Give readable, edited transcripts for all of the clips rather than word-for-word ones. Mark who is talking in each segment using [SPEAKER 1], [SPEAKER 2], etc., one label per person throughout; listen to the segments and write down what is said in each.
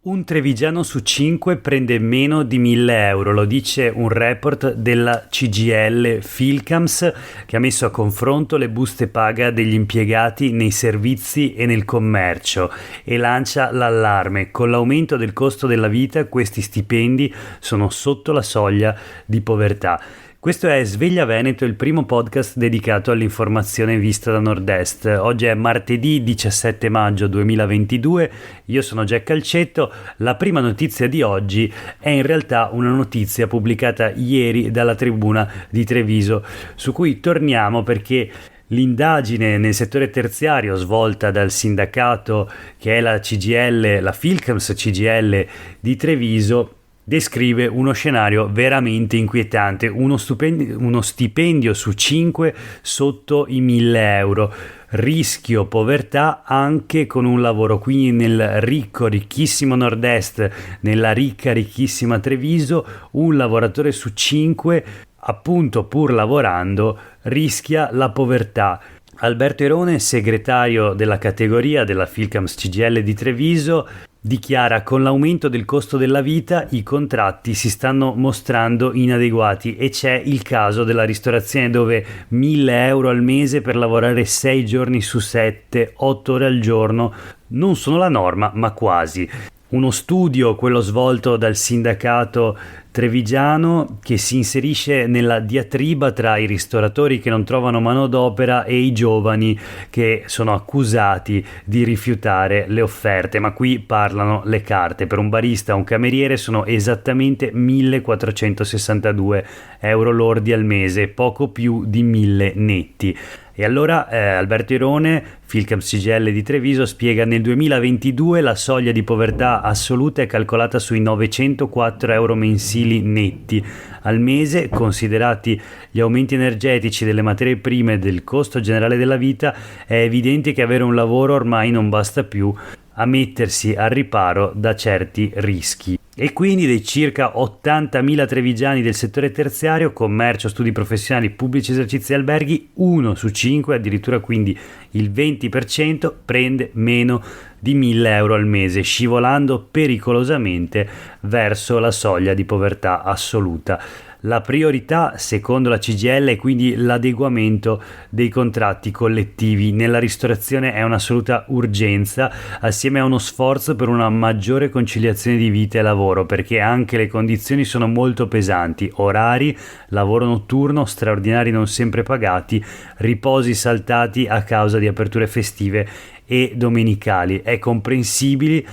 [SPEAKER 1] Un trevigiano su 5 prende meno di 1.000 euro, lo dice un report della CGIL Filcams che ha messo a confronto le buste paga degli impiegati nei servizi e nel commercio e lancia l'allarme. Con l'aumento del costo della vita questi stipendi sono sotto la soglia di povertà. Questo è Sveglia Veneto, il primo podcast dedicato all'informazione vista da Nord-Est. Oggi è martedì 17 maggio 2022, io sono Jack Calcetto. La prima notizia di oggi è in realtà una notizia pubblicata ieri dalla Tribuna di Treviso, su cui torniamo perché l'indagine nel settore terziario svolta dal sindacato che è la CGIL, la Filcams CGIL di Treviso, descrive uno scenario veramente inquietante, uno stipendio su 5 sotto i 1.000 euro, rischio povertà anche con un lavoro, quindi nel ricchissimo Nord-Est, nella ricchissima Treviso, un lavoratore su 5, appunto pur lavorando, rischia la povertà. Alberto Erone, segretario della categoria della Filcams CGIL di Treviso, dichiara: con l'aumento del costo della vita i contratti si stanno mostrando inadeguati e c'è il caso della ristorazione dove 1.000 euro al mese per lavorare 6 giorni su 7, 8 ore al giorno non sono la norma ma quasi. Uno studio, quello svolto dal sindacato trevigiano, che si inserisce nella diatriba tra i ristoratori che non trovano manodopera e i giovani che sono accusati di rifiutare le offerte, ma qui parlano le carte. Per un barista o un cameriere sono esattamente 1.462 euro lordi al mese, poco più di 1.000 netti. E allora Alberto Erone, Filcams CGIL di Treviso, spiega: nel 2022 la soglia di povertà assoluta è calcolata sui 904 euro mensili netti al mese. Considerati gli aumenti energetici delle materie prime e del costo generale della vita, è evidente che avere un lavoro ormai non basta più a mettersi al riparo da certi rischi. E quindi dei circa 80.000 trevigiani del settore terziario, commercio, studi professionali, pubblici esercizi e alberghi, 1 su 5, addirittura quindi il 20%, prende meno di 1.000 euro al mese, scivolando pericolosamente verso la soglia di povertà assoluta. La priorità, secondo la CGIL, è quindi l'adeguamento dei contratti collettivi. Nella ristorazione è un'assoluta urgenza, assieme a uno sforzo per una maggiore conciliazione di vita e lavoro, perché anche le condizioni sono molto pesanti: orari, lavoro notturno, straordinari non sempre pagati, riposi saltati a causa di aperture festive e domenicali. È comprensibile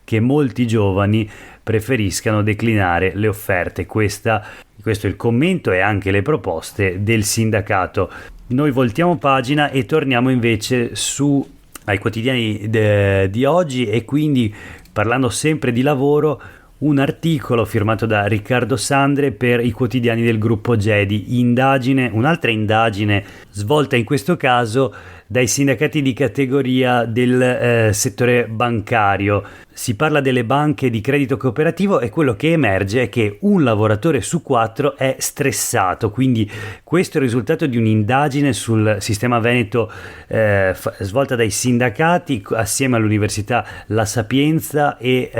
[SPEAKER 1] che molti giovani preferiscano declinare le offerte. Questo è il commento e anche le proposte del sindacato. Noi voltiamo pagina e torniamo invece ai quotidiani di oggi, e quindi, parlando sempre di lavoro, un articolo firmato da Riccardo Sandre per i quotidiani del gruppo Gedi. Un'altra indagine svolta in questo caso dai sindacati di categoria del settore bancario. Si parla delle banche di credito cooperativo e quello che emerge è che un lavoratore su 4 è stressato. Quindi questo è il risultato di un'indagine sul sistema veneto svolta dai sindacati assieme all'Università La Sapienza e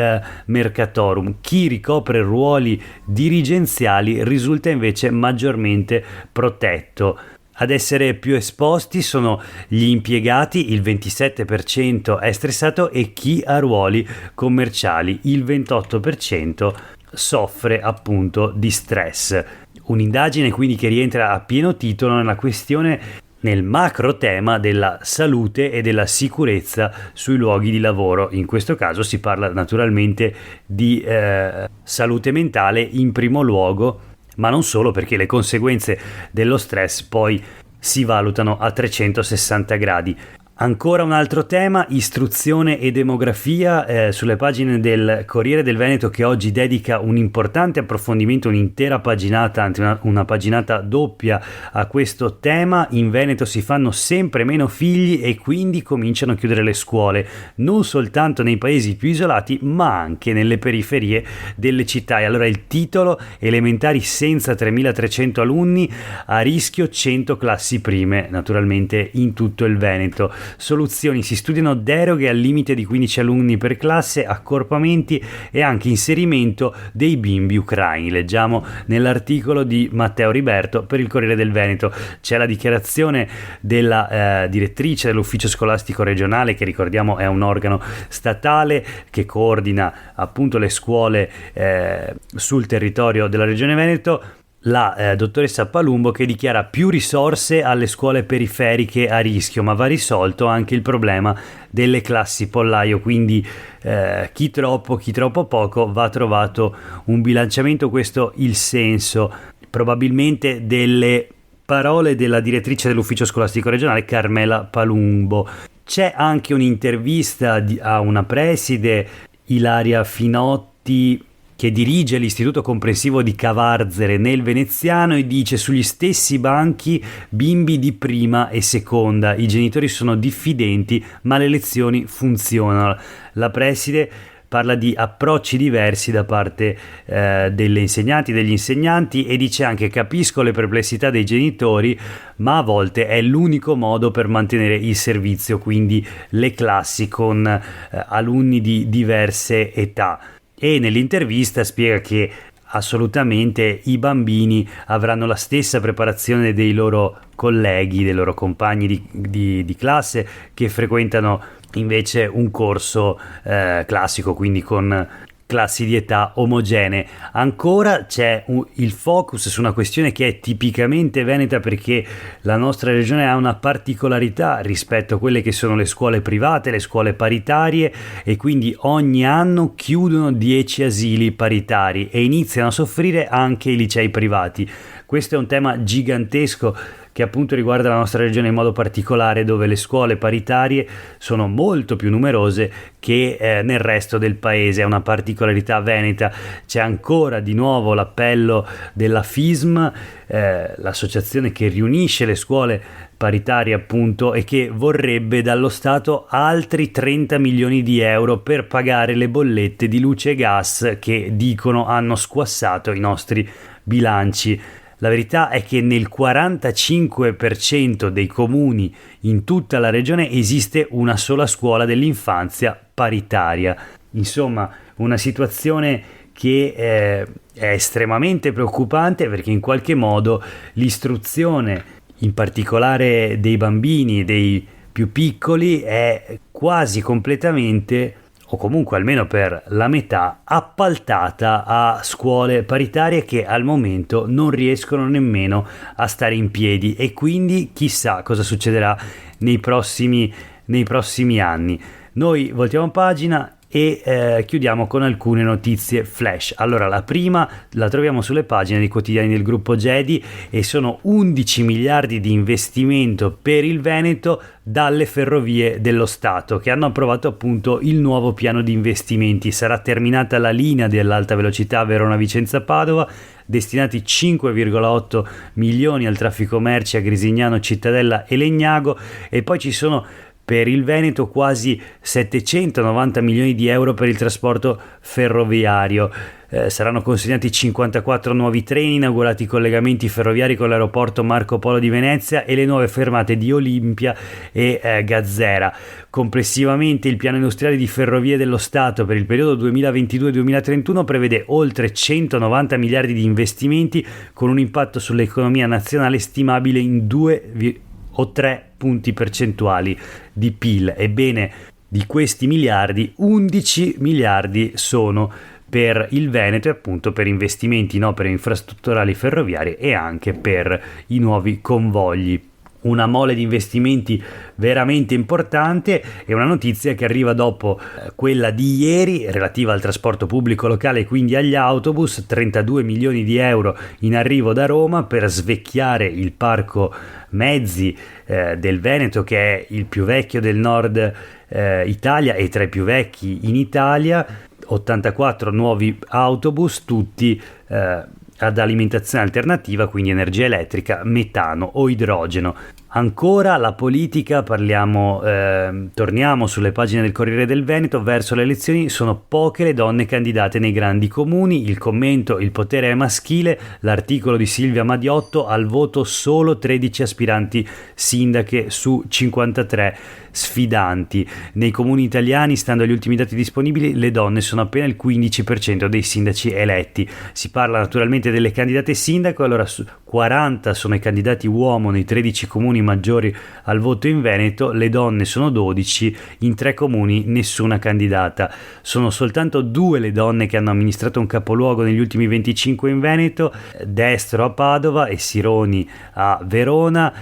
[SPEAKER 1] Mercatorum. Chi ricopre ruoli dirigenziali risulta invece maggiormente protetto. Ad essere più esposti sono gli impiegati, il 27% è stressato, e chi ha ruoli commerciali, il 28% soffre appunto di stress. Un'indagine quindi che rientra a pieno titolo nel macro tema della salute e della sicurezza sui luoghi di lavoro. In questo caso si parla naturalmente di salute mentale in primo luogo, ma non solo, perché le conseguenze dello stress poi si valutano a 360 gradi. Ancora un altro tema, istruzione e demografia, sulle pagine del Corriere del Veneto, che oggi dedica un importante approfondimento, un'intera paginata, anzi una paginata doppia a questo tema. In Veneto si fanno sempre meno figli e quindi cominciano a chiudere le scuole, non soltanto nei paesi più isolati ma anche nelle periferie delle città. E allora il titolo: elementari senza 3.300 alunni, a rischio 100 classi prime, naturalmente in tutto il Veneto. soluzioni, si studiano deroghe al limite di 15 alunni per classe, accorpamenti e anche inserimento dei bimbi ucraini. Leggiamo nell'articolo di Matteo Riberto per il Corriere del Veneto. C'è la dichiarazione della direttrice dell'ufficio scolastico regionale, che ricordiamo è un organo statale che coordina appunto le scuole sul territorio della regione Veneto, la dottoressa Palumbo, che dichiara più risorse alle scuole periferiche a rischio, ma va risolto anche il problema delle classi pollaio, quindi chi troppo poco, va trovato un bilanciamento. Questo il senso probabilmente delle parole della direttrice dell'ufficio scolastico regionale Carmela Palumbo. C'è anche un'intervista a una preside, Ilaria Finotti, che dirige l'istituto comprensivo di Cavarzere nel Veneziano, e dice: sugli stessi banchi bimbi di prima e seconda, i genitori sono diffidenti ma le lezioni funzionano. La preside parla di approcci diversi da parte delle insegnanti, degli insegnanti, e dice anche: capisco le perplessità dei genitori, ma a volte è l'unico modo per mantenere il servizio, quindi le classi con alunni di diverse età. E nell'intervista spiega che assolutamente i bambini avranno la stessa preparazione dei loro colleghi, dei loro compagni di classe che frequentano invece un corso classico, quindi con classi di età omogenee. Ancora c'è il focus su una questione che è tipicamente veneta, perché la nostra regione ha una particolarità rispetto a quelle che sono le scuole private, le scuole paritarie, e quindi ogni anno chiudono 10 asili paritari e iniziano a soffrire anche i licei privati. Questo è un tema gigantesco che appunto riguarda la nostra regione in modo particolare, dove le scuole paritarie sono molto più numerose che nel resto del paese. È una particolarità veneta. C'è ancora di nuovo l'appello della FISM, l'associazione che riunisce le scuole paritarie appunto, e che vorrebbe dallo Stato altri 30 milioni di euro per pagare le bollette di luce e gas che dicono hanno squassato i nostri bilanci. La verità è che nel 45% dei comuni in tutta la regione esiste una sola scuola dell'infanzia paritaria. Insomma, una situazione che è estremamente preoccupante, perché in qualche modo l'istruzione, in particolare dei bambini, dei più piccoli, è quasi completamente, o comunque almeno per la metà, appaltata a scuole paritarie che al momento non riescono nemmeno a stare in piedi, e quindi chissà cosa succederà nei prossimi anni. Noi voltiamo pagina e chiudiamo con alcune notizie flash. Allora, la prima la troviamo sulle pagine dei quotidiani del gruppo Gedi, e sono 11 miliardi di investimento per il Veneto dalle Ferrovie dello Stato, che hanno approvato appunto il nuovo piano di investimenti. Sarà terminata la linea dell'alta velocità Verona-Vicenza-Padova, destinati 5,8 milioni al traffico merci a Grisignano, Cittadella e Legnago, e poi ci sono per il Veneto quasi 790 milioni di euro per il trasporto ferroviario. Saranno consegnati 54 nuovi treni, inaugurati i collegamenti ferroviari con l'aeroporto Marco Polo di Venezia e le nuove fermate di Olimpia e Gazzera. Complessivamente il piano industriale di Ferrovie dello Stato per il periodo 2022-2031 prevede oltre 190 miliardi di investimenti, con un impatto sull'economia nazionale stimabile in 2 o 3 punti percentuali di PIL. Ebbene, di questi miliardi, 11 miliardi sono per il Veneto, e appunto per investimenti in opere infrastrutturali ferroviarie e anche per i nuovi convogli. Una mole di investimenti veramente importante, e una notizia che arriva dopo quella di ieri relativa al trasporto pubblico locale e quindi agli autobus. 32 milioni di euro in arrivo da Roma per svecchiare il parco mezzi del Veneto, che è il più vecchio del nord Italia e tra i più vecchi in Italia. 84 nuovi autobus, tutti ad alimentazione alternativa, quindi energia elettrica, metano o idrogeno. Ancora la politica, torniamo sulle pagine del Corriere del Veneto, verso le elezioni sono poche le donne candidate nei grandi comuni, il commento: il potere è maschile, l'articolo di Silvia Madiotto: al voto solo 13 aspiranti sindache su 53 sfidanti. Nei comuni italiani, stando agli ultimi dati disponibili, le donne sono appena il 15% dei sindaci eletti. Si parla naturalmente delle candidate sindaco, allora 40 sono i candidati uomo nei 13 comuni maggiori al voto in Veneto, le donne sono 12, in 3 comuni nessuna candidata. Sono soltanto 2 le donne che hanno amministrato un capoluogo negli ultimi 25 in Veneto, Destro a Padova e Sironi a Verona.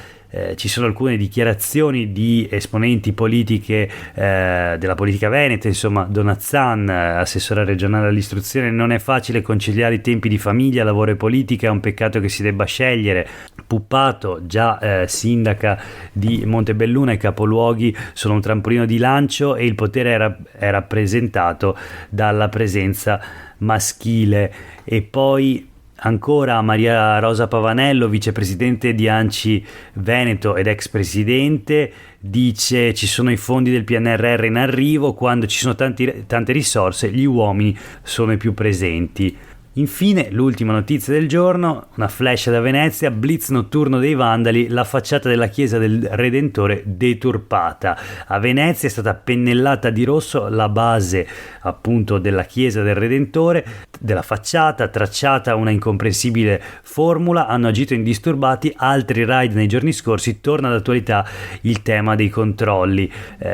[SPEAKER 1] Ci sono alcune dichiarazioni di esponenti politiche della politica veneta, insomma. Donazzan, assessore regionale all'istruzione: non è facile conciliare i tempi di famiglia, lavoro e politica, è un peccato che si debba scegliere. Puppato, già sindaca di Montebelluna: i capoluoghi sono un trampolino di lancio e il potere è rappresentato dalla presenza maschile. E poi ancora Maria Rosa Pavanello, vicepresidente di ANCI Veneto ed ex presidente, dice: ci sono i fondi del PNRR in arrivo, quando ci sono tante risorse gli uomini sono i più presenti. Infine, l'ultima notizia del giorno, una flash da Venezia: blitz notturno dei vandali, la facciata della chiesa del Redentore deturpata. A Venezia è stata pennellata di rosso la base appunto della chiesa del Redentore, della facciata, tracciata una incomprensibile formula, hanno agito indisturbati altri raid nei giorni scorsi, torna d'attualità il tema dei controlli.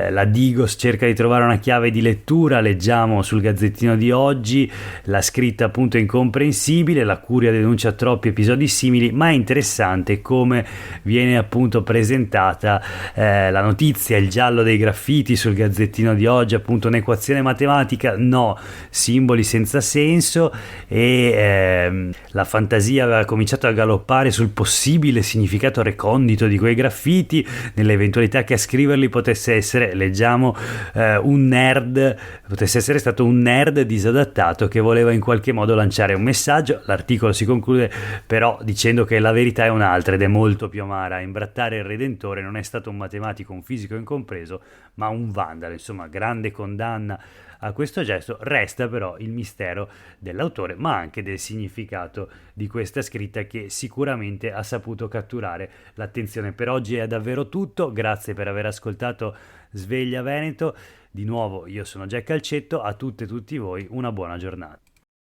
[SPEAKER 1] La Digos cerca di trovare una chiave di lettura, leggiamo sul Gazzettino di oggi, la scritta appunto incomprensibile, la Curia denuncia troppi episodi simili, ma è interessante come viene appunto presentata la notizia. Il giallo dei graffiti sul Gazzettino di oggi, appunto un'equazione matematica, no, simboli senza senso, e la fantasia aveva cominciato a galoppare sul possibile significato recondito di quei graffiti, nell'eventualità che a scriverli potesse essere, leggiamo, potesse essere stato un nerd disadattato che voleva in qualche modo lanciare un messaggio. L'articolo si conclude però dicendo che la verità è un'altra ed è molto più amara: a imbrattare il Redentore non è stato un matematico, un fisico incompreso, ma un vandalo. Insomma, grande condanna a questo gesto. Resta però il mistero dell'autore, ma anche del significato di questa scritta, che sicuramente ha saputo catturare l'attenzione. Per oggi è davvero tutto, grazie per aver ascoltato Sveglia Veneto. Di nuovo io sono Jack Calcetto, a tutte e tutti voi una buona giornata.